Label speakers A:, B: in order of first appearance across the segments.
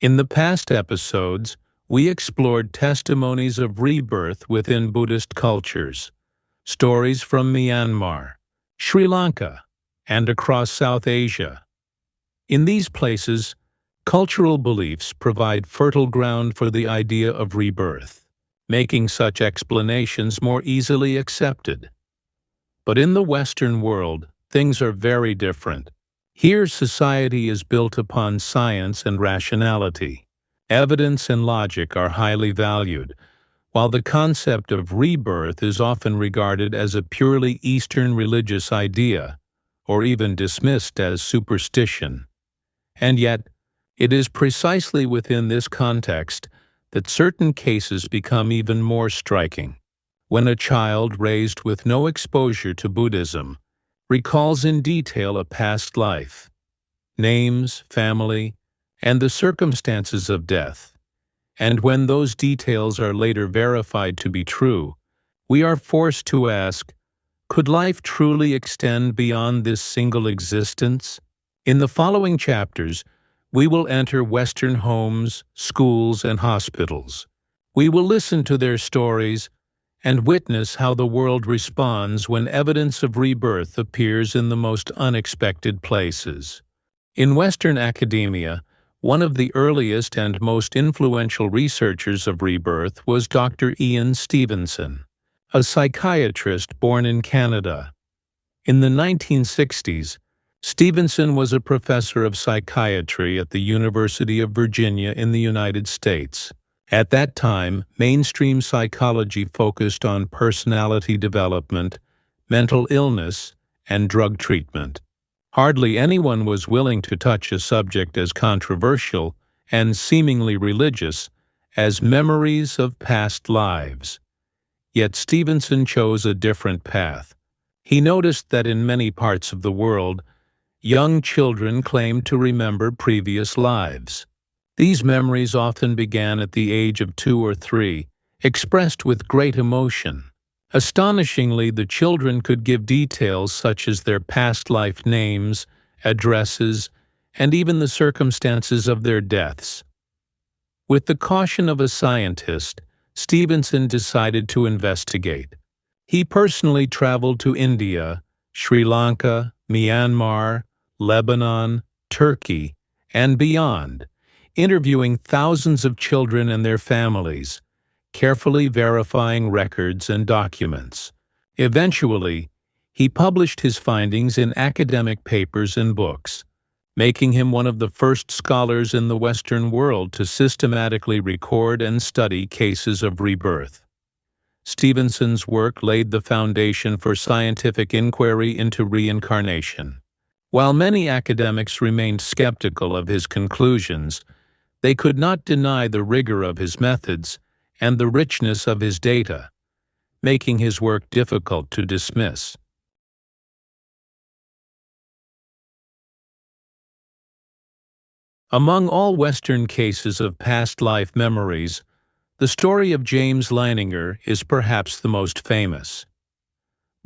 A: In the past episodes, we explored testimonies of rebirth within Buddhist cultures, stories from Myanmar, Sri Lanka, and across South Asia. In these places, cultural beliefs provide fertile ground for the idea of rebirth, making such explanations more easily accepted. But in the Western world, things are very different. Here, society is built upon science and rationality. Evidence and logic are highly valued, while the concept of rebirth is often regarded as a purely Eastern religious idea, or even dismissed as superstition. And yet, it is precisely within this context that certain cases become even more striking. When a child raised with no exposure to Buddhism recalls in detail a past life, names, family, and the circumstances of death, and when those details are later verified to be true, we are forced to ask, could life truly extend beyond this single existence? In the following chapters, we will enter Western homes, schools, and hospitals. We will listen to their stories and witness how the world responds when evidence of rebirth appears in the most unexpected places. In Western academia, one of the earliest and most influential researchers of rebirth was Dr. Ian Stevenson, a psychiatrist born in Canada. In the 1960s, Stevenson was a professor of psychiatry at the University of Virginia in the United States. At that time, mainstream psychology focused on personality development, mental illness, and drug treatment. Hardly anyone was willing to touch a subject as controversial and seemingly religious as memories of past lives. Yet Stevenson chose a different path. He noticed that in many parts of the world, young children claimed to remember previous lives. These memories often began at the age of 2 or 3, expressed with great emotion. Astonishingly, the children could give details such as their past life names, addresses, and even the circumstances of their deaths. With the caution of a scientist, Stevenson decided to investigate. He personally traveled to India, Sri Lanka, Myanmar, Lebanon, Turkey, and beyond, interviewing thousands of children and their families, carefully verifying records and documents. Eventually, he published his findings in academic papers and books, making him one of the first scholars in the Western world to systematically record and study cases of rebirth. Stevenson's work laid the foundation for scientific inquiry into reincarnation. While many academics remained skeptical of his conclusions, they could not deny the rigor of his methods and the richness of his data, making his work difficult to dismiss. Among all Western cases of past life memories, the story of James Leininger is perhaps the most famous.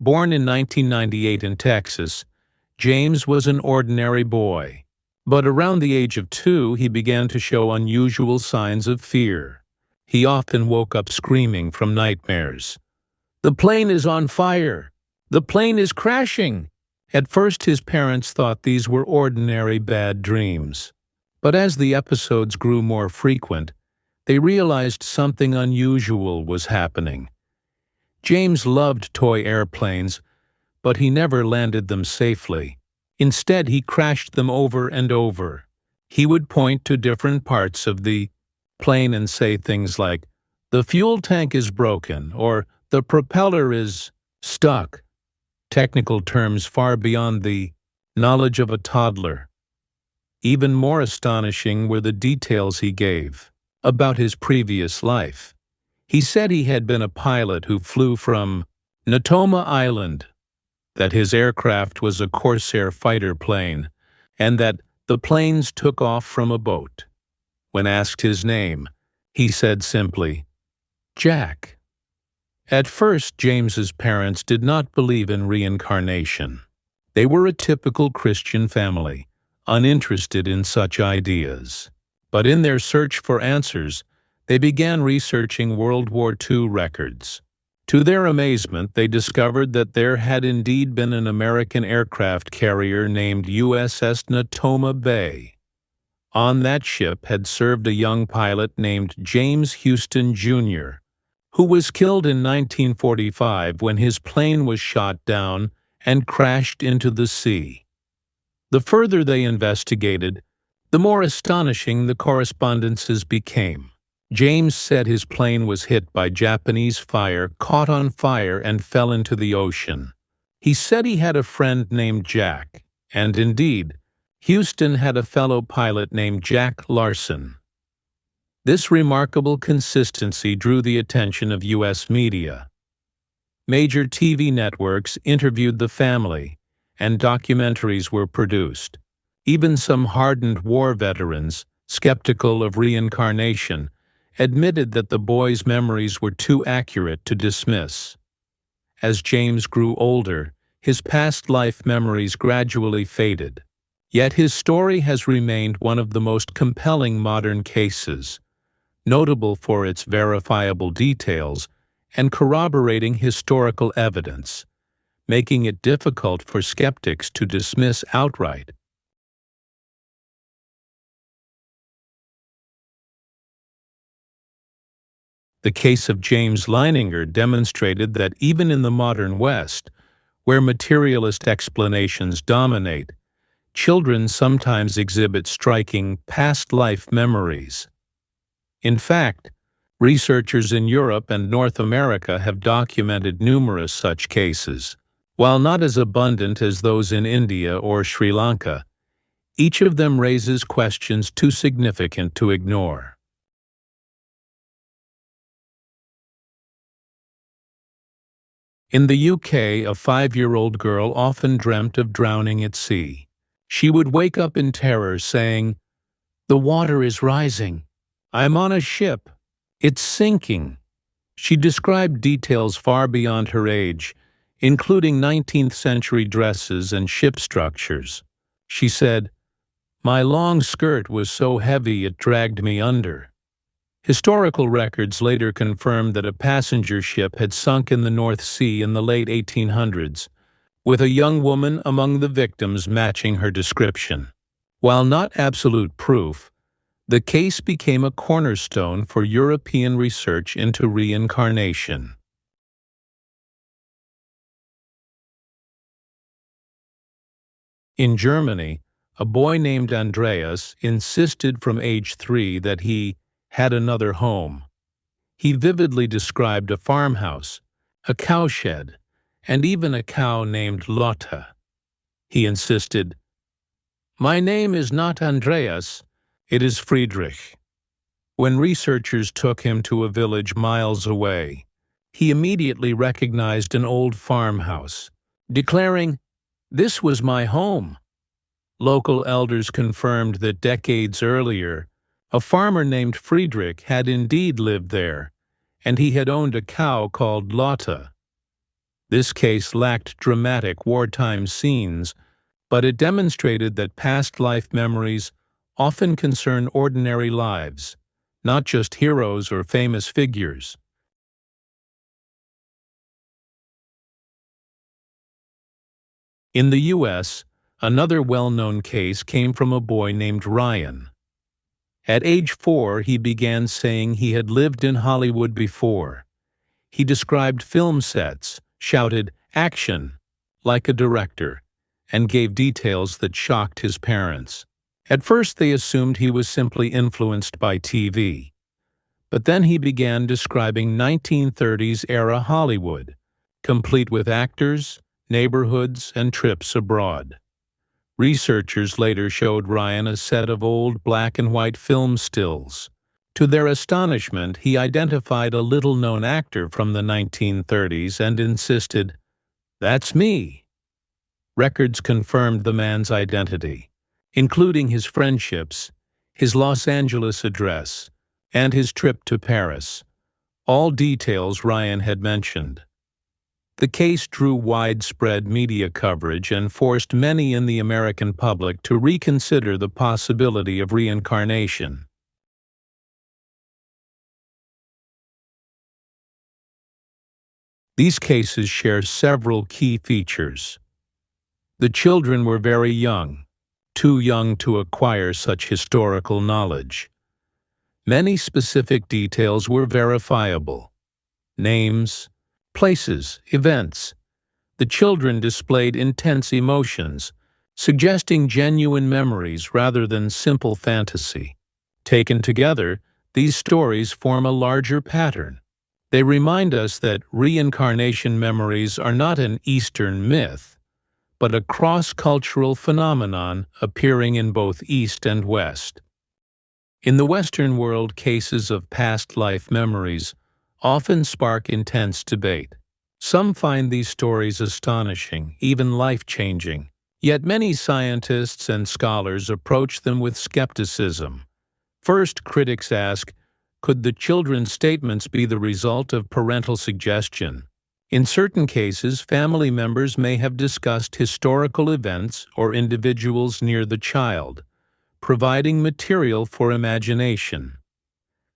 A: Born in 1998 in Texas, James was an ordinary boy. But around the age of 2, he began to show unusual signs of fear. He often woke up screaming from nightmares. "The plane is on fire! The plane is crashing!" At first, his parents thought these were ordinary bad dreams. But as the episodes grew more frequent, they realized something unusual was happening. James loved toy airplanes, but he never landed them safely. Instead, he crashed them over and over. He would point to different parts of the plane and say things like, "The fuel tank is broken," or "The propeller is stuck," technical terms far beyond the knowledge of a toddler. Even more astonishing were the details he gave about his previous life. He said he had been a pilot who flew from Natoma Island, that his aircraft was a Corsair fighter plane, and that the planes took off from a boat. When asked his name, he said simply, "Jack." At first, James's parents did not believe in reincarnation. They were a typical Christian family, uninterested in such ideas. But in their search for answers, they began researching World War II records. To their amazement, they discovered that there had indeed been an American aircraft carrier named USS Natoma Bay. On that ship had served a young pilot named James Houston, Jr., who was killed in 1945 when his plane was shot down and crashed into the sea. The further they investigated, the more astonishing the correspondences became. James said his plane was hit by Japanese fire, caught on fire, and fell into the ocean. He said he had a friend named Jack, and indeed, Houston had a fellow pilot named Jack Larson. This remarkable consistency drew the attention of U.S. media. Major TV networks interviewed the family, and documentaries were produced. Even some hardened war veterans, skeptical of reincarnation, admitted that the boy's memories were too accurate to dismiss. As James grew older, his past life memories gradually faded. Yet his story has remained one of the most compelling modern cases, notable for its verifiable details and corroborating historical evidence, making it difficult for skeptics to dismiss outright. The case of James Leininger demonstrated that even in the modern West, where materialist explanations dominate, children sometimes exhibit striking past life memories. In fact, researchers in Europe and North America have documented numerous such cases. While not as abundant as those in India or Sri Lanka, each of them raises questions too significant to ignore. In the UK, a 5-year-old girl often dreamt of drowning at sea. She would wake up in terror, saying, "The water is rising. I'm on a ship. It's sinking." She described details far beyond her age, including 19th-century dresses and ship structures. She said, "My long skirt was so heavy it dragged me under." Historical records later confirmed that a passenger ship had sunk in the North Sea in the late 1800s, with a young woman among the victims matching her description. While not absolute proof, the case became a cornerstone for European research into reincarnation. In Germany, a boy named Andreas insisted from age 3 that he had another home. He vividly described a farmhouse, a cowshed, and even a cow named Lotta. He insisted, "My name is not Andreas, it is Friedrich." When researchers took him to a village miles away, he immediately recognized an old farmhouse, declaring, "This was my home." Local elders confirmed that decades earlier, a farmer named Friedrich had indeed lived there, and he had owned a cow called Lotta. This case lacked dramatic wartime scenes, but it demonstrated that past life memories often concern ordinary lives, not just heroes or famous figures. In the U.S., another well-known case came from a boy named Ryan. At age 4, he began saying he had lived in Hollywood before. He described film sets, shouted "action" like a director, and gave details that shocked his parents. At first they assumed he was simply influenced by TV. But then he began describing 1930s-era Hollywood, complete with actors, neighborhoods, and trips abroad. Researchers later showed Ryan a set of old black-and-white film stills. To their astonishment, he identified a little-known actor from the 1930s and insisted, "That's me." Records confirmed the man's identity, including his friendships, his Los Angeles address, and his trip to Paris, all details Ryan had mentioned. The case drew widespread media coverage and forced many in the American public to reconsider the possibility of reincarnation. These cases share several key features. The children were very young, too young to acquire such historical knowledge. Many specific details were verifiable. Names, places, events. The children displayed intense emotions, suggesting genuine memories rather than simple fantasy. Taken together, these stories form a larger pattern. They remind us that reincarnation memories are not an Eastern myth, but a cross-cultural phenomenon appearing in both East and West. In the Western world, cases of past life memories often spark intense debate. Some find these stories astonishing, even life-changing, yet many scientists and scholars approach them with skepticism. First, critics ask, could the children's statements be the result of parental suggestion? In certain cases, family members may have discussed historical events or individuals near the child, providing material for imagination.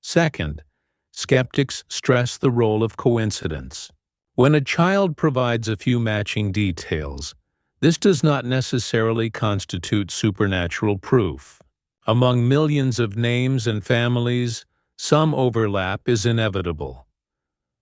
A: Second, skeptics stress the role of coincidence. When a child provides a few matching details, this does not necessarily constitute supernatural proof. Among millions of names and families, some overlap is inevitable.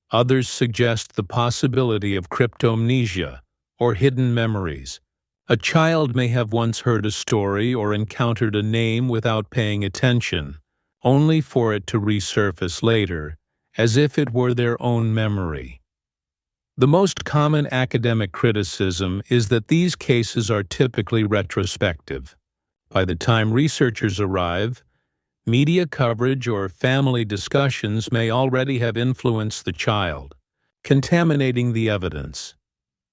A: Others suggest the possibility of cryptomnesia, or hidden memories. A child may have once heard a story or encountered a name without paying attention, only for it to resurface later, as if it were their own memory. The most common academic criticism is that these cases are typically retrospective. By the time researchers arrive, media coverage or family discussions may already have influenced the child, contaminating the evidence.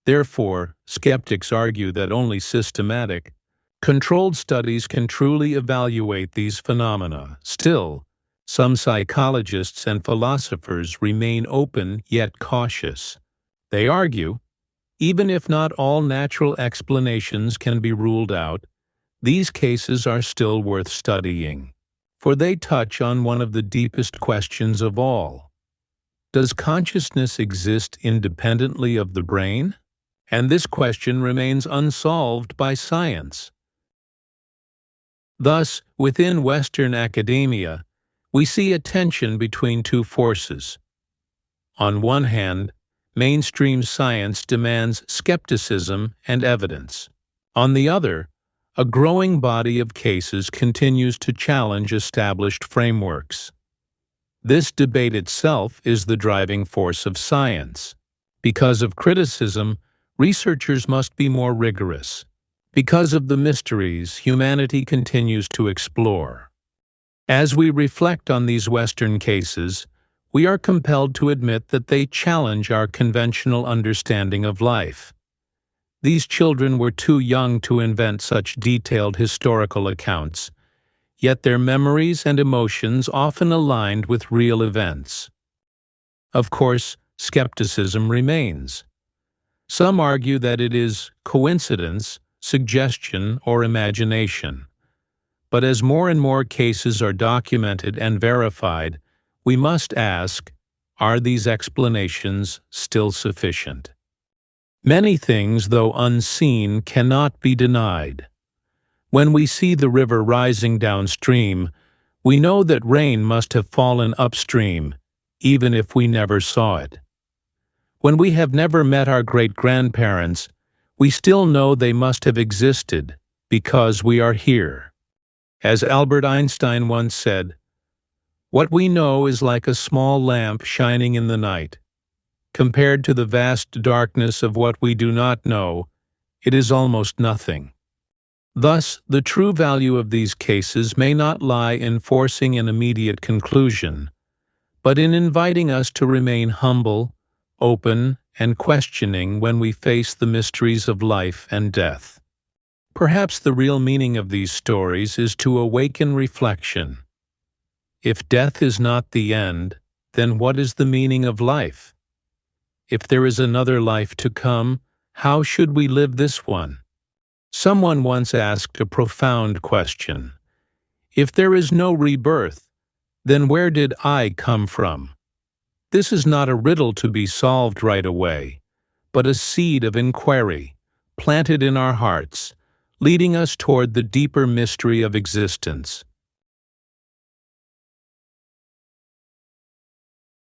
A: Therefore, skeptics argue that only systematic, controlled studies can truly evaluate these phenomena. Still, some psychologists and philosophers remain open yet cautious. They argue, even if not all natural explanations can be ruled out, these cases are still worth studying, for they touch on one of the deepest questions of all. Does consciousness exist independently of the brain? And this question remains unsolved by science. Thus, within Western academia, we see a tension between two forces. On one hand, mainstream science demands skepticism and evidence. On the other, a growing body of cases continues to challenge established frameworks. This debate itself is the driving force of science. Because of criticism, researchers must be more rigorous. Because of the mysteries humanity continues to explore. As we reflect on these Western cases, we are compelled to admit that they challenge our conventional understanding of life. These children were too young to invent such detailed historical accounts, yet their memories and emotions often aligned with real events. Of course, skepticism remains. Some argue that it is coincidence, suggestion, or imagination. But as more and more cases are documented and verified, we must ask, are these explanations still sufficient? Many things, though unseen, cannot be denied. When we see the river rising downstream, we know that rain must have fallen upstream, even if we never saw it. When we have never met our great-grandparents, we still know they must have existed because we are here. As Albert Einstein once said, "What we know is like a small lamp shining in the night. Compared to the vast darkness of what we do not know, it is almost nothing." Thus, the true value of these cases may not lie in forcing an immediate conclusion, but in inviting us to remain humble, open, and questioning when we face the mysteries of life and death. Perhaps the real meaning of these stories is to awaken reflection. If death is not the end, then what is the meaning of life? If there is another life to come, how should we live this one? Someone once asked a profound question. If there is no rebirth, then where did I come from? This is not a riddle to be solved right away, but a seed of inquiry, planted in our hearts, leading us toward the deeper mystery of existence.